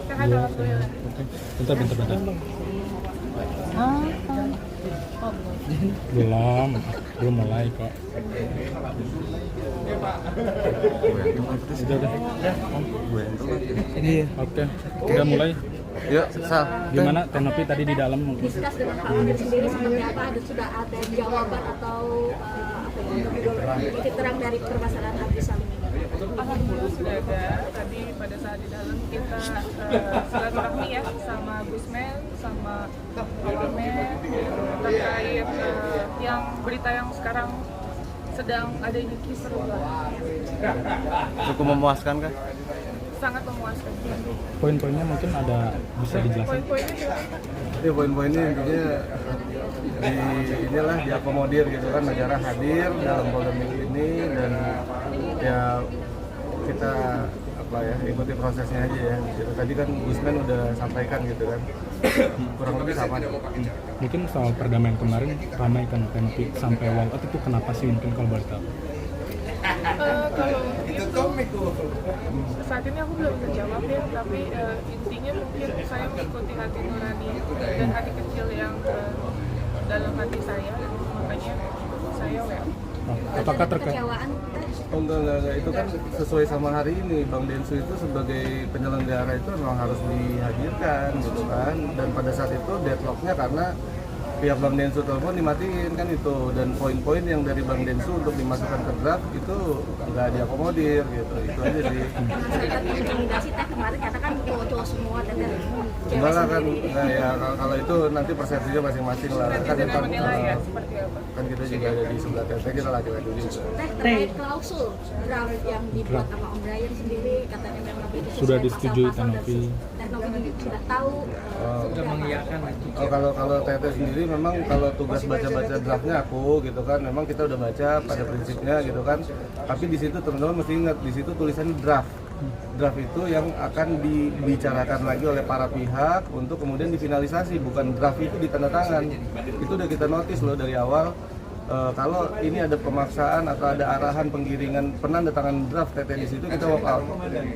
Sehat alhamdulillah. Oke. Bentar. Ah, Belum mulai kok. Udah. Ini Oke. Udah mulai. yuk Sal. Gimana Tenopi tadi di dalam mungkin? Diskus dengan Pak Amir sendiri seperti apa? Ada sudah ada jawaban atau titik terang dari permasalahan Abdi Salim ini? alhamdulillah sudah ada. Tadi pada saat di dalam kita silaturahmi ya sama Gusmen, sama Wamen terkait yang berita yang sekarang sedang ada di kisruh. Cukup memuaskan kah? Sangat memuaskan. Poin-poinnya mungkin ada bisa dijelaskan. Poin-poinnya juga. Jadi poin-poinnya intinya inilah diakomodir gitu kan, negara hadir dalam polemik ini dan ya kita ikuti prosesnya aja ya. Gitu. Tadi kan Gusmen udah sampaikan gitu kan, kurang lebih sama. Mungkin soal perdamaian kemarin ramai kan Tenopi sampai walk out itu kenapa sih mungkin kalau boleh tahu? Kalau itu saat ini aku belum terjawab ya, tapi intinya mungkin saya mengikuti hati nurani dan hati kecil yang dalam hati saya, makanya saya well. Apakah terkait? Kecewaan Oh enggak, itu kan sesuai sama hari ini. Bang Densu itu sebagai penyelenggara itu memang harus dihadirkan gitu kan. Dan pada saat itu deadlocknya karena pihak Bang Densu telepon dimatiin kan itu. Dan poin-poin yang dari Bang Densu untuk dimasukkan ke draft itu nggak diakomodir gitu. Itu aja sih. kan intimidasi teh kemarin katakan cowok-cowok semua dan Enggak lah kan, nah ya kalau itu nanti persepsinya masing-masing lah. Kan Tidak kita, menilai ya seperti apa. kan kita juga ada di sebelah TT, kita laki-laki juga. teh terkait klausul draft yang dibuat sama Om Brian sendiri katanya memang itu Sudah sesuai disetujui pasal-pasal dan Tanopi. Teknologi sudah tahu Sudah mengiyakan. Oh, kalau TT sendiri memang kalau tugas baca-baca draftnya aku gitu kan, memang kita udah baca pada prinsipnya gitu kan. Tapi di situ teman-teman mesti ingat, di situ tulisannya draft. Draft itu yang akan dibicarakan lagi oleh para pihak untuk kemudian difinalisasi, bukan draft itu ditandatangan. Itu udah kita notice loh dari awal. Kalau ini ada pemaksaan atau ada arahan penggiringan penandatangan draft TT di situ, kita walk out.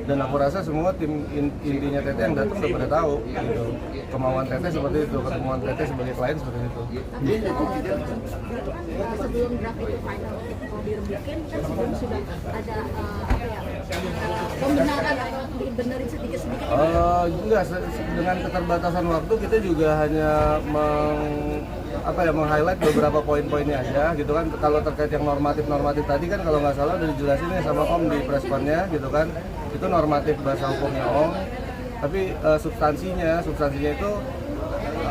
Dan aku rasa semua tim intinya TT yang datang udah pada tahu gitu. Kemauan TT seperti itu, kemauan TT sebagai klien seperti itu. tapi sebelum draft itu final untuk dirembukin kan sebelum sudah ada pembenaran atau dibenerin sedikit-sedikit. Enggak, dengan keterbatasan waktu kita juga hanya meng-highlight beberapa poin-poinnya aja gitu kan. Kalau terkait yang normatif tadi kan kalau nggak salah udah dijelasin ya sama Om di press con-nya gitu kan. Itu normatif bahasa hukumnya Om. Tapi substansinya itu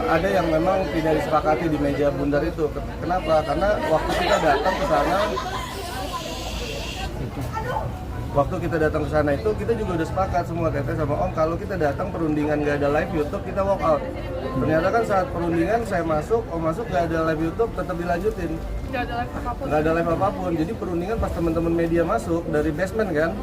ada yang memang tidak disepakati di meja bundar itu. Kenapa? Karena waktu kita datang ke sana itu kita juga udah sepakat semua Teteh sama Om kalau kita datang perundingan nggak ada live YouTube kita walk out. Ternyata kan saat perundingan saya masuk, Om masuk nggak ada live YouTube tetap dilanjutin. Nggak ada live apapun. Jadi perundingan pas teman-teman media masuk dari basement kan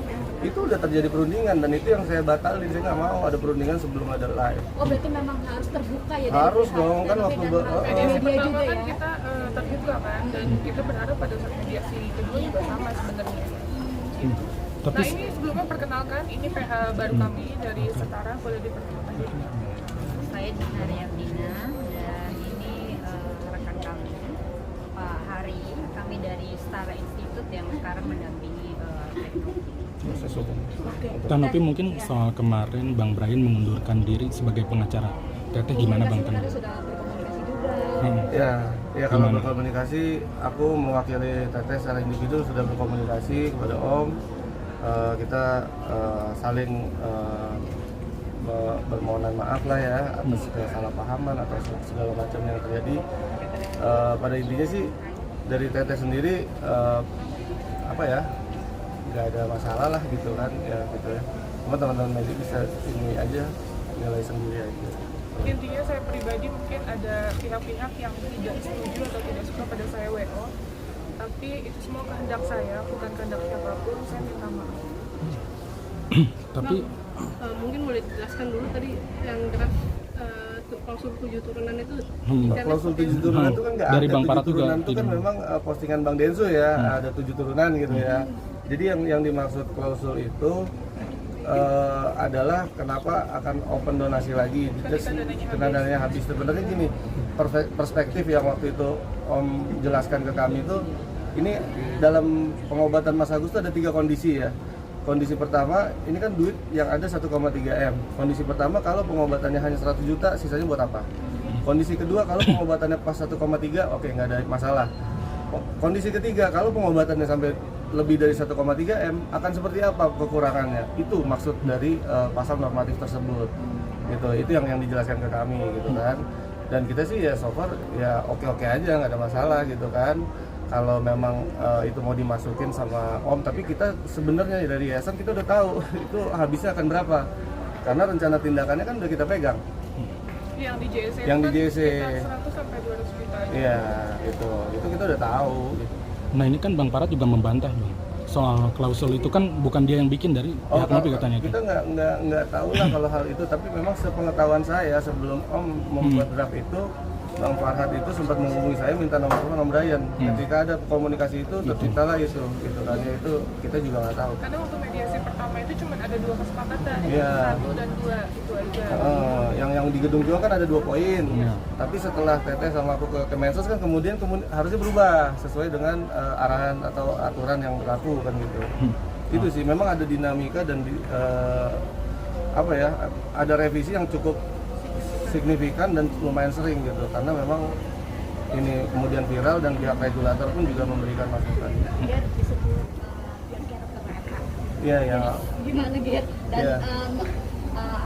itu udah terjadi perundingan dan itu yang saya batalin. Saya nggak mau ada perundingan sebelum ada live. Oh berarti memang harus terbuka ya? Harus dong kan waktu Mediasi media pertama juga kan ya? kita terbuka kan, dan kita berharap pada saat mediasi kedua juga sama sebenarnya. Tapi Nah ini sebelumnya perkenalkan, ini PH baru kami dari Setara, boleh diperkenalkan dulu. Saya Dina Riamdina dan ini rekan kami Pak Hari, kami dari Setara Institute yang sekarang mendampingi teknologi. Tanopi mungkin soal kemarin Bang Brian mengundurkan diri sebagai pengacara. Teteh gimana Bang Tanopi? Sudah berkomunikasi juga. Ya kalau berkomunikasi, aku mewakili Teteh secara individu sudah berkomunikasi kepada Om. Kita saling bermohonan maaf lah ya atas kesalahpahaman atau segala macam yang terjadi. Pada intinya sih dari Teteh sendiri nggak ada masalah lah gitu kan ya gitu ya. Cuma teman-teman media bisa ini aja nilai sendiri aja. Intinya saya pribadi mungkin ada pihak-pihak yang tidak setuju atau tidak suka pada saya WO, tapi itu semua kehendak saya, bukan kehendak siapapun. Saya minta maaf. Tapi mungkin boleh dijelaskan dulu tadi yang draft klausul 7 turunan itu. Klausul 7 turunan itu kan nggak dari ada. Bang 7 Parat juga turunan itu kan memang postingan Bang Densu ya, ada 7 turunan gitu ya. Jadi yang dimaksud klausul itu adalah kenapa akan open donasi lagi. Karena dananya habis. Sebenarnya gini, perspektif yang waktu itu Om jelaskan ke kami itu, ini dalam pengobatan Mas Agus itu ada 3 kondisi ya. Kondisi pertama, ini kan duit yang ada 1,3 M. Kondisi pertama, kalau pengobatannya hanya 100 juta, sisanya buat apa? Kondisi kedua, kalau pengobatannya pas 1,3, oke, nggak ada masalah. Kondisi ketiga, kalau pengobatannya sampai lebih dari 1,3 M, akan seperti apa kekurangannya? Itu maksud dari pasal normatif tersebut. Itu yang dijelaskan ke kami gitu kan. Dan kita sih ya so far ya oke-oke aja, nggak ada masalah gitu kan. Kalau memang itu mau dimasukin sama Om, tapi kita sebenarnya dari yayasan kita udah tahu itu habisnya akan berapa, karena rencana tindakannya kan udah kita pegang. Yang di JSC Yang di kan JSC. sekitar 100 sampai 200 juta aja. Iya, itu kita udah tahu. Nah ini kan Bang Farhat juga membantah Bang, soal klausul itu kan bukan dia yang bikin dari pihak Nopi katanya. Kita nggak tahu lah kalau hal itu, tapi memang sepengetahuan saya sebelum Om membuat draft itu, Bang Farhat itu sempat menghubungi saya minta nomor telepon Om Brian. Ketika ada komunikasi itu terciptalah itu gitu kan, ya itu kita juga nggak tahu. Karena waktu mediasi pertama itu cuma ada 2 kesepakatan, Iya. 1 dan 2 itu aja. Yang di gedung jual kan ada 2 poin. Tapi setelah Teteh sama aku ke Kemensos kan kemudian harusnya berubah sesuai dengan arahan atau aturan yang berlaku kan gitu. Itu sih memang ada dinamika dan ada revisi yang cukup signifikan dan lumayan sering gitu, karena memang ini kemudian viral dan pihak regulator pun juga memberikan masukan. Biar disebut biar karakter mereka. Iya ya. Gimana Ger? Dan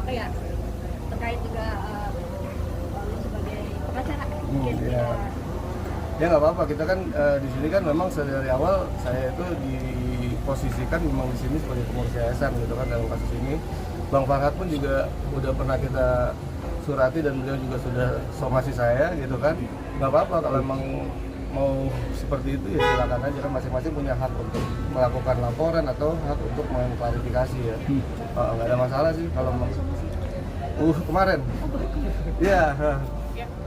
Iya. terkait juga lu sebagai pengacara mungkin Iya. Ya nggak apa-apa, kita kan di sini kan memang dari awal saya itu diposisikan memang di sini sebagai pengurus yayasan gitu kan dalam kasus ini. Bang Farhat pun juga udah pernah kita surati dan beliau juga sudah somasi saya gitu kan. Nggak apa-apa kalau emang mau seperti itu ya silakan aja kan, masing-masing punya hak untuk melakukan laporan atau hak untuk mengklarifikasi ya. Nggak ada masalah sih kalau kemarin. Iya.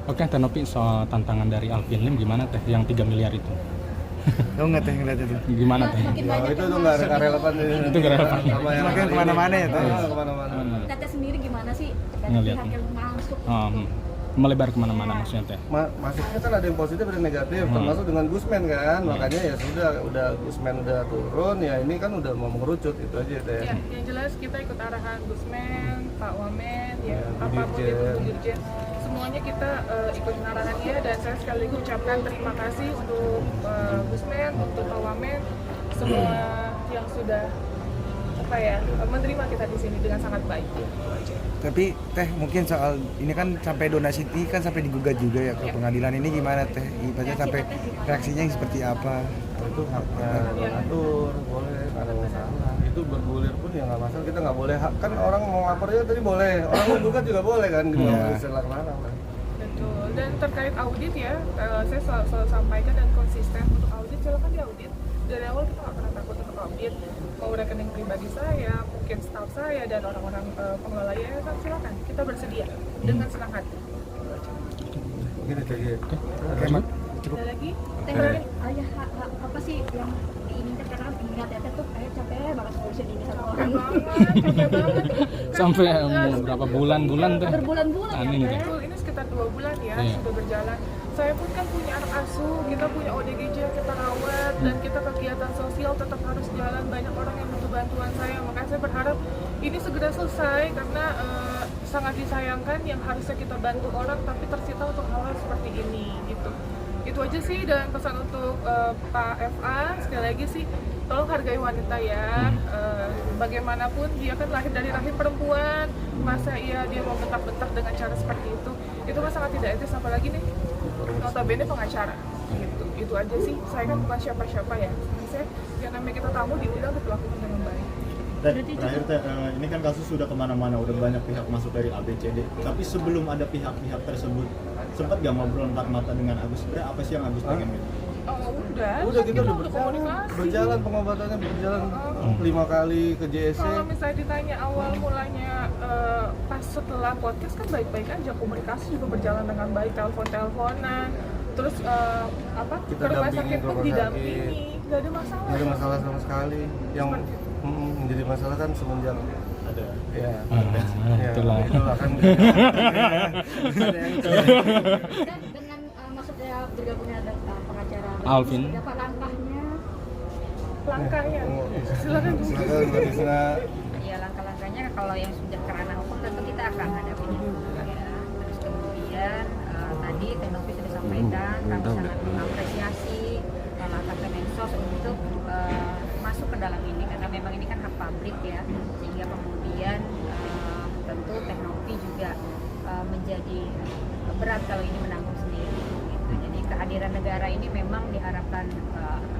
Oke Teh Nopi, soal tantangan dari Alvin Lim gimana Teh yang 3 miliar itu? Lo nggak Teh ngeliat itu? Gimana Teh? makin banyak Itu yang tuh nggak relevan. Itu nggak relevan. Sama yang Makin hari kemana-mana ini. ya, Teh? Kemana-mana. Teteh sendiri gimana sih dari Ngeliatnya. pihak yang masuk? Melebar kemana-mana maksudnya Teh? Masuknya kan ada yang positif ada yang negatif, termasuk dengan Gusmen kan, makanya ya sudah, udah Gusmen udah turun, ya ini kan udah mau mengerucut, itu aja deh. Ya, yang jelas kita ikut arahan Gusmen, Pak Wamen, ya, Ya, Bu apapun Dirjen. itu Bu Dirjen, semuanya kita ikutin arahannya, dan saya sekali lagi ucapkan terima kasih untuk Gusmen, untuk Pak Wamen, semua yang sudah menerima kita di sini dengan sangat baik. Itu aja. Tapi Teh mungkin soal ini kan sampai donasi ini kan sampai digugat juga ya ke pengadilan, ini gimana Teh? Ibaratnya sampai reaksinya seperti apa? Itu haknya atur, boleh, nggak ada masalah. Itu bergulir pun ya nggak masalah, kita nggak boleh, kan orang mau lapor aja tadi boleh, orang mau gugat juga boleh kan, gitu. Betul. Dan terkait audit ya, saya selalu sampaikan dan konsisten untuk audit, silakan diaudit. Dari awal kita nggak pernah takut untuk audit. Mau rekening pribadi saya, mungkin staf saya dan orang-orang pengelola yayasan, silakan. Kita bersedia dengan senang hati. Gini aja. Oke, Mak. Ada lagi? Teh mungkin apa sih yang diinginkan, karena kan ingat Teteh tuh capek banget ngurusin ini satu orang. Capek banget. Sampai berapa bulan-bulan Teh? Berbulan-bulan ya Aneh Teh. gitu. Betul, ini sekitar 2 bulan ya, Iya. sudah berjalan. Saya pun kan punya anak asuh, kita punya ODGJ yang kita rawat, dan kita kegiatan sosial tetap harus jalan. Banyak orang yang butuh bantuan saya, makanya saya berharap ini segera selesai, karena sangat disayangkan yang harusnya kita bantu orang tapi tersita untuk hal-hal seperti ini gitu. Itu aja sih, dan pesan untuk Pak FA sekali lagi sih, tolong hargai wanita ya. Bagaimanapun dia kan lahir dari rahim perempuan, masa dia mau bentak-bentak dengan cara seperti itu kan sangat tidak etis, apalagi nih notabene pengacara gitu. Itu aja sih, saya kan bukan siapa-siapa ya, saya yang namanya kita tamu diundang diperlakukan dengan baik. Teh, terakhir Teh, ini kan kasus sudah kemana-mana, udah banyak pihak masuk dari ABCD. Tapi sebelum ada pihak-pihak tersebut, sempat gak ngobrol empat mata dengan Agus? Sebenarnya apa sih yang Agus pengen gitu? Oh udah Kita udah komunikasi. berjalan, pengobatannya berjalan 5 kali ke JSC. Kalau misalnya ditanya awal mulanya pas setelah podcast kan baik-baik aja, komunikasi juga berjalan dengan baik, telepon-teleponan, terus Kita ke rumah dampingin sakit ke pun rumah didampingi, nggak ada masalah. Nggak ada masalah sama sekali. Yang menjadi masalah kan semenjak Ya. Itulah. Itulah kan. Ada yang Dan dengan maksudnya bergabungnya ada pengacara Alvin. apa langkahnya? Langkahnya, silakan Bu. silakan Mbak Tisna. Ya langkah-langkahnya kalau yang sudah ke ranah hukum tentu kita akan hadapi dulu ya. Terus kemudian tadi Tenopi sudah sampaikan kami sangat mengapresiasi langkah Kemensos untuk masuk ke dalam ini karena memang ini kan hak publik ya, sehingga kemudian tentu Tenopi juga menjadi berat kalau ini menanggung sendiri gitu. Jadi kehadiran negara ini memang diharapkan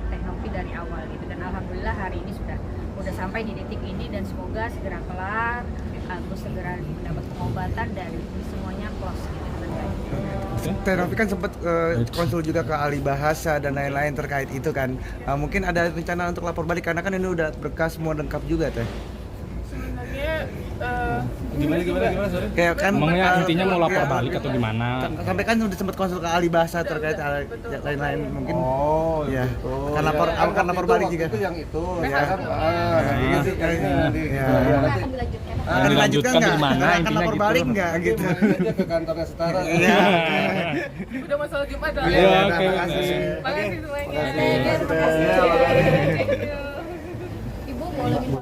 Tenopi dari awal gitu, dan alhamdulillah hari ini sudah sampai di titik ini dan semoga segera kelar, Agus segera mendapat pengobatan dan semuanya close gitu dengan baik. Teh Novi kan sempat konsul juga ke ahli bahasa dan lain-lain terkait itu kan. Mungkin ada rencana untuk lapor balik karena kan ini udah berkas semua lengkap juga Teh. Sebenarnya Gimana sorry? Kayak kan Emangnya intinya mau lapor balik atau gimana? sampai kan udah sempat konsul ke ahli bahasa terkait lain-lain mungkin. Oh, ya. gitu. Kan lapor Ya, kan lapor balik juga. Itu yang itu. Ya. Sekarang nanti sih kayaknya nanti. Ya. Ya, nanti. Akan dilanjutkan. Akan dilanjutkan Dilanjutkan nggak? di mana, Akan intinya lapor gitu. balik nggak gitu? Boleh aja ke kantornya Setara. Iya. udah masalah Jumat lah. Iya, Ya. oke. Makasih semuanya. Makasih. Terima kasih. Iya, makasih. Thank you. Ibu boleh minta